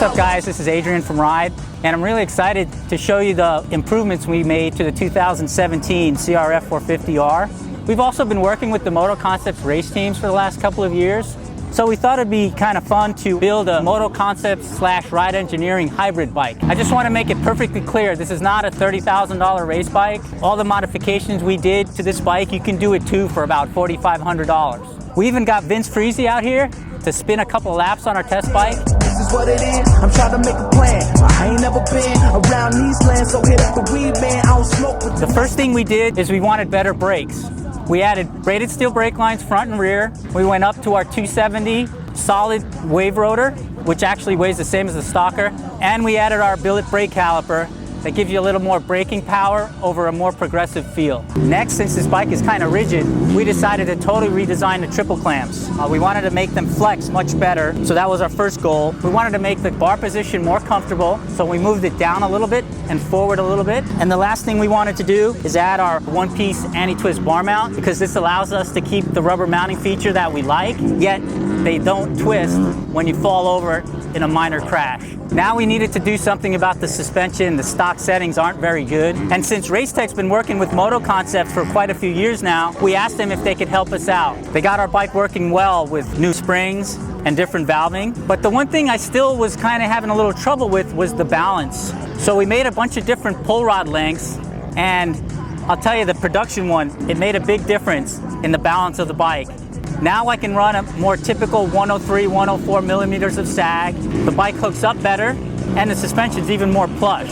up guys, this is Adrian from Ride, and I'm really excited to show you the improvements we made to the 2017 CRF 450R. We've also been working with the Moto Concepts race teams for the last couple of years, so we thought it'd be kind of fun to build a Moto Concepts / Ride Engineering hybrid bike. I just want to make it perfectly clear, this is not a $30,000 race bike. All the modifications we did to this bike, you can do it too for about $4,500. We even got Vince Freezy out here to spin a couple of laps on our test bike. This is what it is. I'm trying to make a plan. I ain't never been around these lands, so hit up the weed, man. I don't smoke with the first thing we did is we wanted better brakes. We added braided steel brake lines front and rear. We went up to our 270 solid wave rotor, which actually weighs the same as the Stalker. And we added our billet brake caliper that gives you a little more braking power over a more progressive feel. Next, since this bike is kind of rigid, we decided to totally redesign the triple clamps. We wanted to make them flex much better, so that was our first goal. We wanted to make the bar position more comfortable, so we moved it down a little bit and forward a little bit. And the last thing we wanted to do is add our one-piece anti-twist bar mount, because this allows us to keep the rubber mounting feature that we like, yet they don't twist when you fall over in a minor crash. Now we needed to do something about the suspension. The stock settings aren't very good. And since Racetech's been working with Moto Concepts for quite a few years now, we asked them if they could help us out. They got our bike working well with new springs and different valving. But the one thing I still was kind of having a little trouble with was the balance. So we made a bunch of different pull rod lengths, and I'll tell you, the production one, it made a big difference in the balance of the bike. Now I can run a more typical 103, 104 millimeters of sag. The bike hooks up better, and the suspension's even more plush.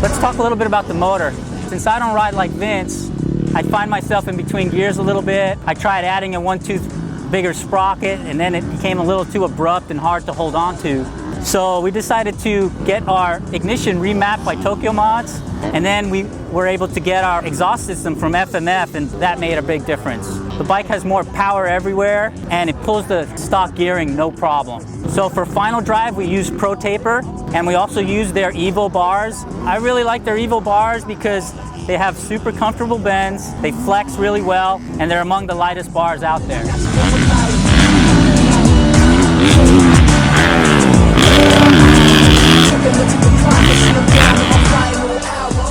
Let's talk a little bit about the motor. Since I don't ride like Vince, I find myself in between gears a little bit. I tried adding a 1/2 bigger sprocket, and then it became a little too abrupt and hard to hold on to. So we decided to get our ignition remapped by Tokyo Mods, and then we were able to get our exhaust system from FMF, and that made a big difference. The bike has more power everywhere, and it pulls the stock gearing no problem. So for final drive, we used Pro Taper, and we also used their Evo bars. I really like their Evo bars because they have super comfortable bends, they flex really well, and they're among the lightest bars out there.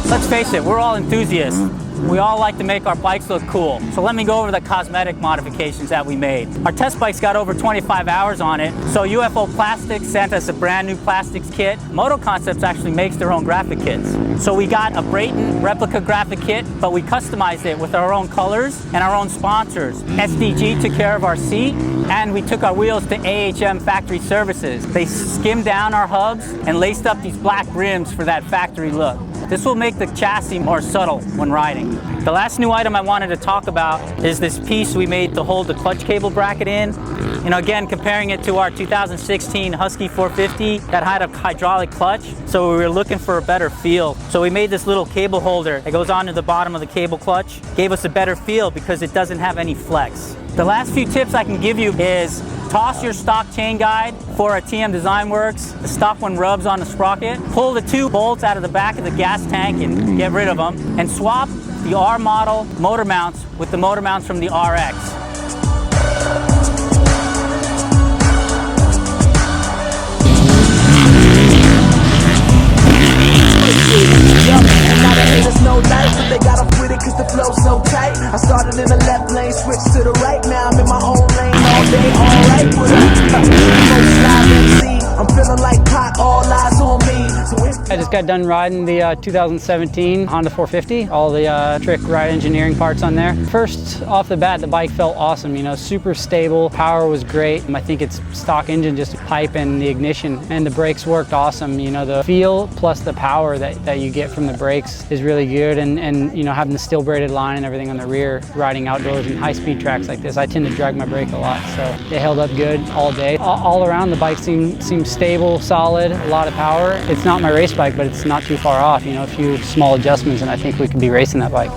Let's face it, we're all enthusiasts. We all like to make our bikes look cool. So let me go over the cosmetic modifications that we made. Our test bike's got over 25 hours on it, so UFO Plastics sent us a brand new plastics kit. Moto Concepts actually makes their own graphic kits. So we got a Brayton replica graphic kit, but we customized it with our own colors and our own sponsors. SDG took care of our seat, and we took our wheels to AHM Factory Services. They skimmed down our hubs and laced up these black rims for that factory look. This will make the chassis more subtle when riding. The last new item I wanted to talk about is this piece we made to hold the clutch cable bracket in. You know, again, comparing it to our 2016 Husky 450 that had a hydraulic clutch, so we were looking for a better feel. So we made this little cable holder that goes onto the bottom of the cable clutch. Gave us a better feel because it doesn't have any flex. The last few tips I can give you is toss your stock chain guide for a TM Design Works. The stock one rubs on the sprocket. Pull the 2 bolts out of the back of the gas tank and get rid of them. And swap the R model motor mounts with the motor mounts from the RX. They got off with it cause the flow's so tight. I started in the left lane, switched to the right. Now I'm in my own lane all day, alright with it. I'm feeling like pot, all eyes on me. I just got done riding the 2017 Honda 450, all the trick ride engineering parts on there. First off the bat, the bike felt awesome, you know, super stable, power was great. I think it's stock engine, just pipe and the ignition, and the brakes worked awesome. You know, the feel plus the power that you get from the brakes is really good, and you know, having the steel braided line and everything on the rear, riding outdoors in high-speed tracks like this, I tend to drag my brake a lot, so it held up good all day. All around, the bike seems stable, solid, a lot of power. It's not my race bike, but it's not too far off. You know, a few small adjustments, and I think we could be racing that bike.